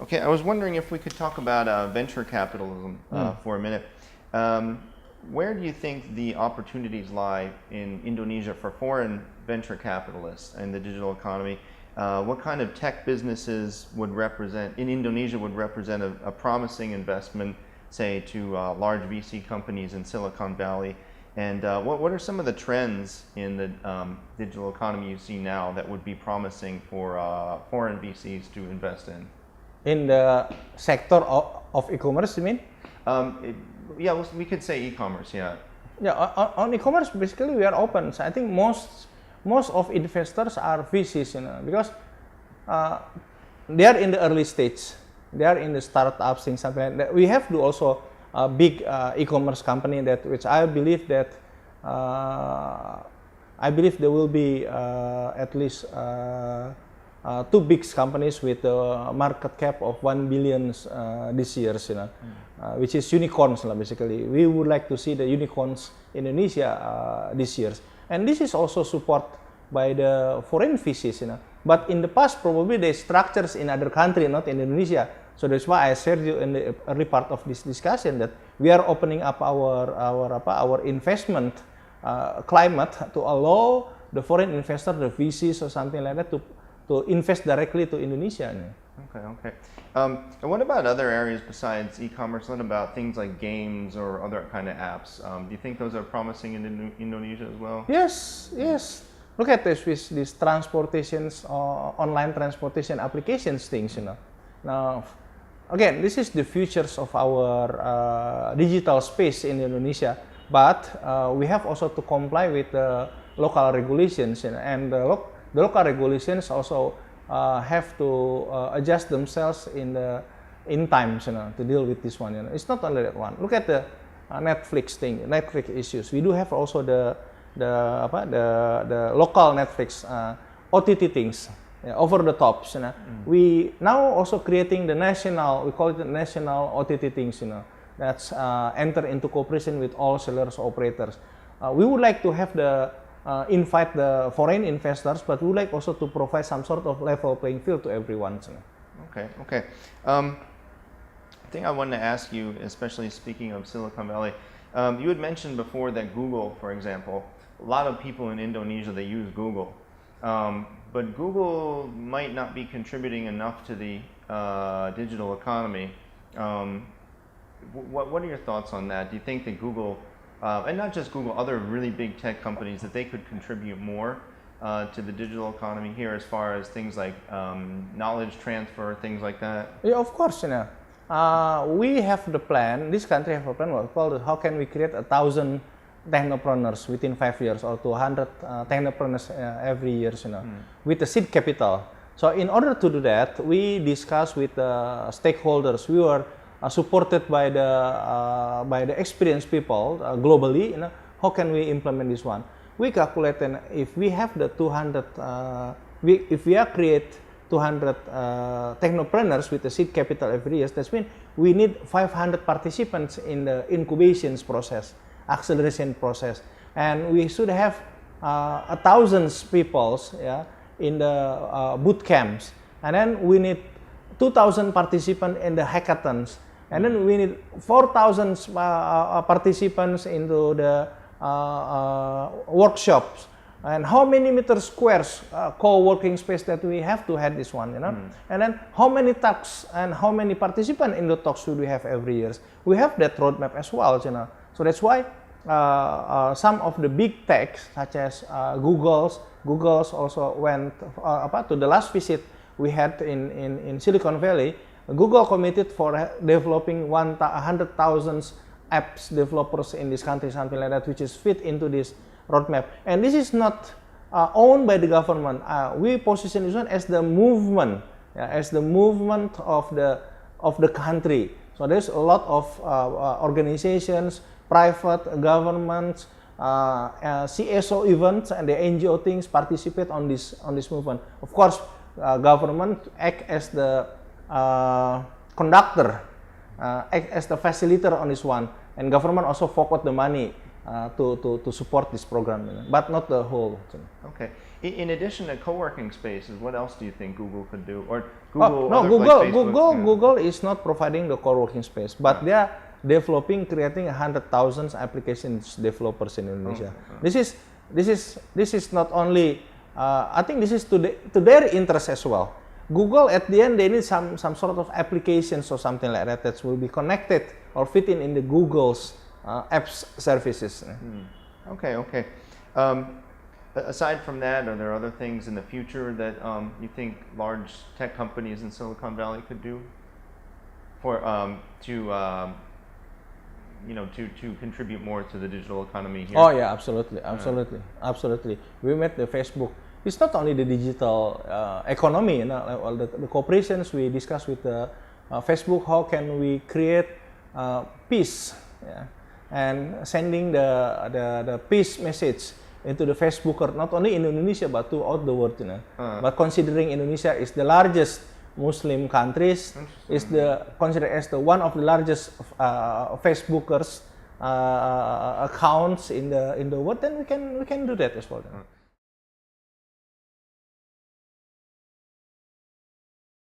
Okay, I was wondering if we could talk about venture capitalism for a minute. Where do you think the opportunities lie in Indonesia for foreign venture capitalists and the digital economy? What kind of tech businesses would represent, in Indonesia, would represent a promising investment, say, to large VC companies in Silicon Valley? And what are some of the trends in the digital economy you see now that would be promising for foreign VCs to invest in? In the sector of e-commerce, you mean? Yeah, we could say e-commerce, yeah. Yeah, on e-commerce, basically we are open. So I think most of investors are VCs, because they are in the early stage. They are in the startups, things something like that. We have to also a big e-commerce company which I believe that there will be at least two big companies with a market cap of 1 billion this year, which is unicorns, basically. We would like to see the unicorns in Indonesia this year. And this is also supported by the foreign VCs, But in the past, probably the structures in other countries, not in Indonesia. So that's why I shared you in the early part of this discussion that we are opening up our investment climate to allow the foreign investor, the VCs or something like that, to invest directly to Indonesia. Okay. And what about other areas besides e-commerce? What about things like games or other kind of apps? Do you think those are promising in Indonesia as well? Yes. Look at this with these transportations, online transportation applications things, Now, again, this is the futures of our digital space in Indonesia, but we have also to comply with the local regulations, and the local regulations also have to adjust themselves in time, to deal with this one. It's not only that one. Look at the Netflix issues. We do have also the local Netflix OTT things, over the tops. We now also creating the national. We call it the national OTT things. That's enter into cooperation with all sellers operators. We would like to have invite the foreign investors, but we would like also to provide some sort of level playing field to everyone. Okay. I think I wanted to ask you, especially speaking of Silicon Valley, you had mentioned before that Google, for example, a lot of people in Indonesia, they use Google, but Google might not be contributing enough to the digital economy. What are your thoughts on that? Do you think that Google, and not just Google, other really big tech companies, that they could contribute more to the digital economy here as far as things like knowledge transfer, things like that? Yeah, of course. We have the plan, this country have a plan called how can we create 1,000 technopreneurs within 5 years or 200 technopreneurs every year, with the seed capital. So in order to do that, we discussed with the stakeholders. We were supported by the experienced people globally. How can we implement this one? We calculated if we have the 200, if we create 200 technopreneurs with the seed capital every year, that means we need 500 participants in the incubations process, acceleration process, and we should have 1,000 people in the boot camps, and then we need 2,000 participants in the hackathons, and then we need 4,000 participants into the workshops. And how many meters squares co-working space that we have to have this one, And then how many talks and how many participants in the talks should we have every year? We have that roadmap as well, So that's why some of the big techs, such as Google's also went to the last visit we had in Silicon Valley. Google committed for developing 100,000 apps developers in this country, something like that, which is fit into this roadmap. And this is not owned by the government. We position this one as the movement, of the country. So there's a lot of organizations, private, governments, CSO events, and the NGO things participate on this movement. Of course, government act as the conductor, act as the facilitator on this one, and government also forward the money. to support this program, but not the whole. Okay. In addition to co-working spaces, what else do you think Google could do? Or Google is not providing the co-working space, but they are developing, creating 100,000 applications developers in Indonesia. This is not only. I think this is to their interest as well. Google at the end they need some sort of applications or something like that that will be connected or fit in the Google's apps services. Okay. Aside from that, are there other things in the future that you think large tech companies in Silicon Valley could do for to contribute more to the digital economy here? Oh yeah, absolutely. We met the Facebook. It's not only the digital economy, all the cooperations we discussed with Facebook. How can we create peace? Yeah? And sending the peace message into the Facebooker, not only in Indonesia but throughout the world, But considering Indonesia is the largest Muslim countries, is considered as the one of the largest Facebookers accounts in the world, then we can do that as well.